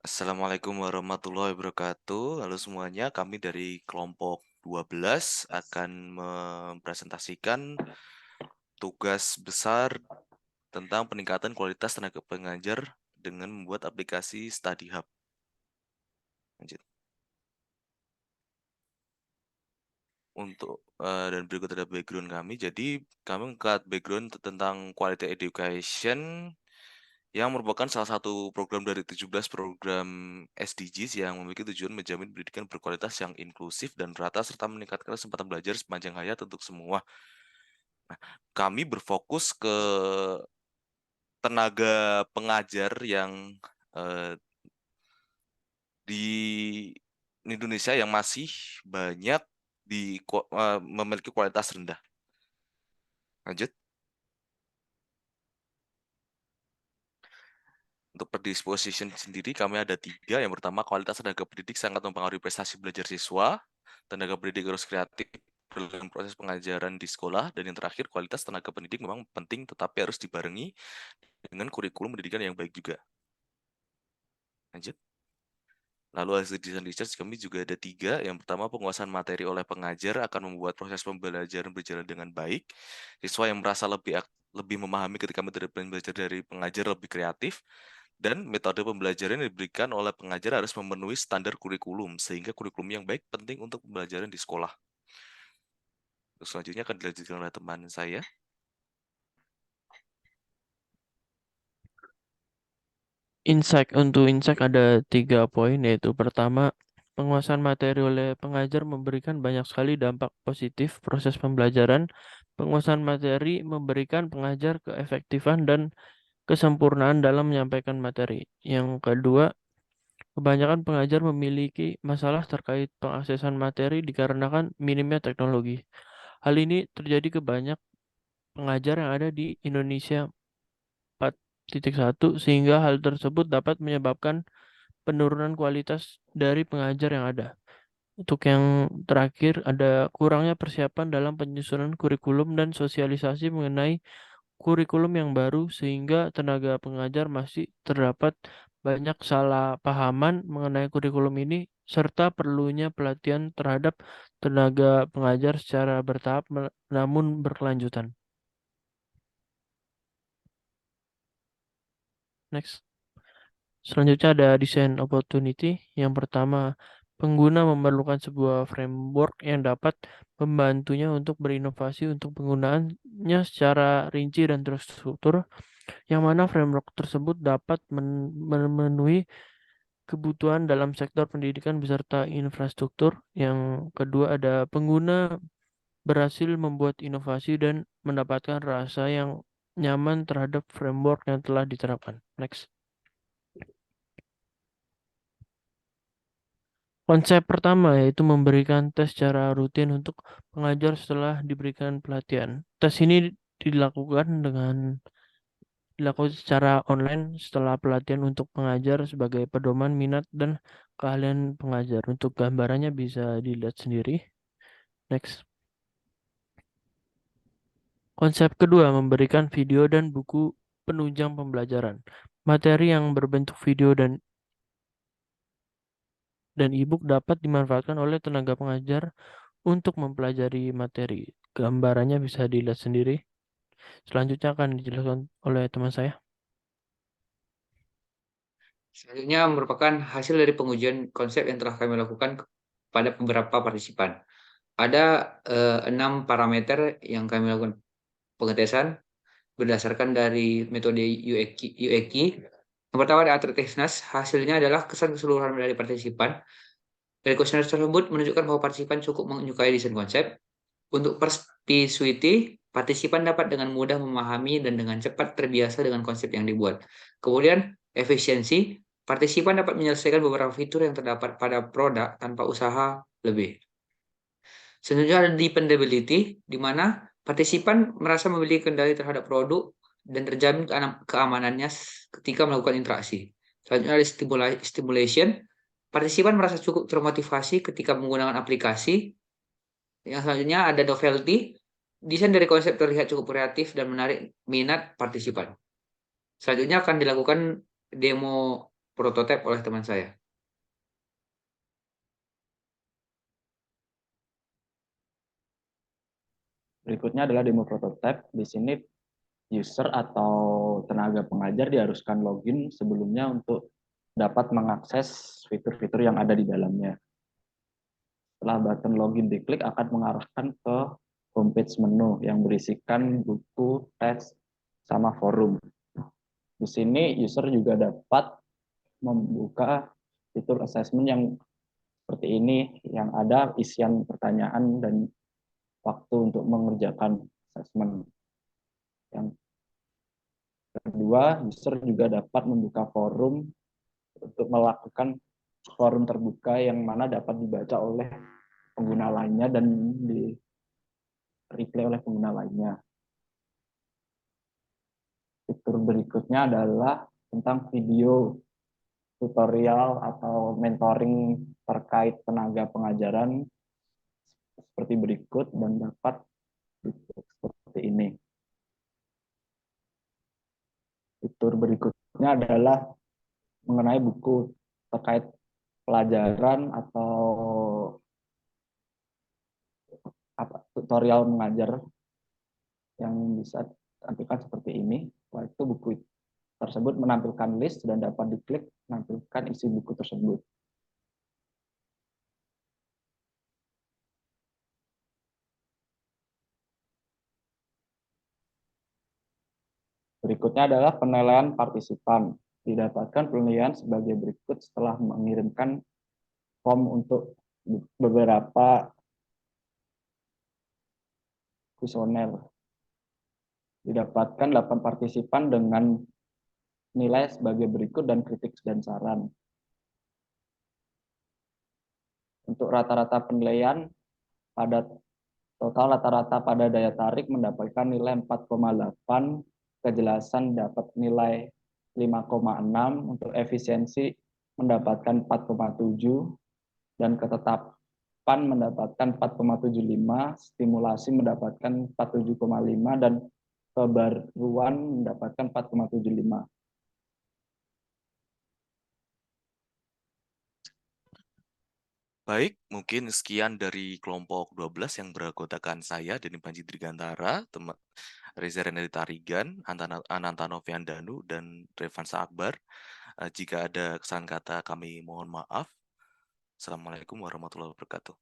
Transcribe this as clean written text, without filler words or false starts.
Assalamualaikum warahmatullahi wabarakatuh. Halo semuanya, kami dari kelompok 12 akan mempresentasikan tugas besar tentang peningkatan kualitas tenaga pengajar dengan membuat aplikasi Study Hub. Lanjut. Dan berikut ada background kami. Jadi kami mengangkat background tentang quality education yang merupakan salah satu program dari 17 program SDGs yang memiliki tujuan menjamin pendidikan berkualitas yang inklusif dan merata serta meningkatkan kesempatan belajar sepanjang hayat untuk semua. Kami berfokus ke tenaga pengajar yang eh, di Indonesia yang masih banyak memiliki kualitas rendah. Lanjut. Untuk per disposition sendiri kami ada 3. Yang pertama, kualitas tenaga pendidik sangat mempengaruhi prestasi belajar siswa. Tenaga pendidik harus kreatif dalam proses pengajaran di sekolah. Dan yang terakhir, kualitas tenaga pendidik memang penting tetapi harus dibarengi dengan kurikulum pendidikan yang baik juga. Lanjut. Lalu hasil desain research kami juga ada 3. Yang pertama, penguasaan materi oleh pengajar akan membuat proses pembelajaran berjalan dengan baik. Siswa yang merasa lebih memahami ketika metode belajar dari pengajar lebih kreatif. Dan metode pembelajaran yang diberikan oleh pengajar harus memenuhi standar kurikulum, sehingga kurikulum yang baik penting untuk pembelajaran di sekolah. Terus selanjutnya akan dilanjutkan oleh teman saya. Untuk insight ada 3 poin, yaitu pertama, penguasaan materi oleh pengajar memberikan banyak sekali dampak positif proses pembelajaran. Penguasaan materi memberikan pengajar keefektifan dan kesempurnaan dalam menyampaikan materi. Yang kedua, kebanyakan pengajar memiliki masalah terkait pengaksesan materi dikarenakan minimnya teknologi. Hal ini terjadi ke banyak pengajar yang ada di Indonesia 4.1, sehingga hal tersebut dapat menyebabkan penurunan kualitas dari pengajar yang ada. Untuk yang terakhir, ada kurangnya persiapan dalam penyusunan kurikulum dan sosialisasi mengenai kurikulum yang baru, sehingga tenaga pengajar masih terdapat banyak salah pahaman mengenai kurikulum ini, serta perlunya pelatihan terhadap tenaga pengajar secara bertahap namun berkelanjutan. Next. Selanjutnya ada design opportunity. Yang pertama, pengguna memerlukan sebuah framework yang dapat membantunya untuk berinovasi untuk penggunaannya secara rinci dan terstruktur, yang mana framework tersebut dapat memenuhi kebutuhan dalam sektor pendidikan beserta infrastruktur. Yang kedua, ada pengguna berhasil membuat inovasi dan mendapatkan rasa yang nyaman terhadap framework yang telah diterapkan. Next. Konsep pertama yaitu memberikan tes secara rutin untuk pengajar setelah diberikan pelatihan. Tes ini dilakukan secara online setelah pelatihan untuk pengajar sebagai pedoman minat dan keahlian pengajar. Untuk gambarannya bisa dilihat sendiri. Next. Konsep kedua, memberikan video dan buku penunjang pembelajaran. Materi yang berbentuk video dan e-book dapat dimanfaatkan oleh tenaga pengajar untuk mempelajari materi. Gambarannya bisa dilihat sendiri. Selanjutnya akan dijelaskan oleh teman saya. Selanjutnya merupakan hasil dari pengujian konsep yang telah kami lakukan pada beberapa partisipan. Ada 6 parameter yang kami lakukan pengetesan berdasarkan dari metode UEKI. Yang pertama ada attractiveness, hasilnya adalah kesan keseluruhan dari partisipan. Dari kuesioner tersebut menunjukkan bahwa partisipan cukup menyukai desain konsep. Untuk perspicuity, partisipan dapat dengan mudah memahami dan dengan cepat terbiasa dengan konsep yang dibuat. Kemudian, efisiensi, partisipan dapat menyelesaikan beberapa fitur yang terdapat pada produk tanpa usaha lebih. Selanjutnya ada dependability, di mana partisipan merasa memiliki kendali terhadap produk dan terjamin keamanannya ketika melakukan interaksi. Selanjutnya ada stimulation, partisipan merasa cukup termotivasi ketika menggunakan aplikasi. Yang selanjutnya ada novelty, desain dari konsep terlihat cukup kreatif dan menarik minat partisipan. Selanjutnya akan dilakukan demo prototipe oleh teman saya. Berikutnya adalah demo prototipe. Di sini user atau tenaga pengajar diharuskan login sebelumnya untuk dapat mengakses fitur-fitur yang ada di dalamnya. Setelah button login diklik akan mengarahkan ke homepage menu yang berisikan buku, teks, sama forum. Di sini user juga dapat membuka fitur assessment yang seperti ini, yang ada isian pertanyaan dan waktu untuk mengerjakan assessment. Yang kedua, user juga dapat membuka forum untuk melakukan forum terbuka yang mana dapat dibaca oleh pengguna lainnya dan di replay oleh pengguna lainnya. Fitur berikutnya adalah tentang video tutorial atau mentoring terkait tenaga pengajaran seperti berikut dan dapat seperti ini. Fitur berikutnya adalah mengenai buku terkait pelajaran atau tutorial mengajar yang bisa ditampilkan seperti ini. Setelah itu buku tersebut menampilkan list dan dapat diklik menampilkan isi buku tersebut. Berikutnya adalah penilaian partisipan. Didapatkan penilaian sebagai berikut setelah mengirimkan form untuk beberapa kuesioner. Didapatkan 8 partisipan dengan nilai sebagai berikut dan kritik dan saran. Untuk rata-rata penilaian pada total rata-rata pada daya tarik mendapatkan nilai 4,8, kejelasan dapat nilai 5,6, untuk efisiensi mendapatkan 4,7, dan ketetapan mendapatkan 4,75, stimulasi mendapatkan 47,5, dan kebaruan mendapatkan 4,75. Baik, mungkin sekian dari kelompok 12 yang beranggotakan saya, Denny Panji Drigantara, Reza Renadi Tarigan, Ananta Novian Danu, dan Revansa Akbar. Jika ada kesalahan kata, kami mohon maaf. Assalamualaikum warahmatullahi wabarakatuh.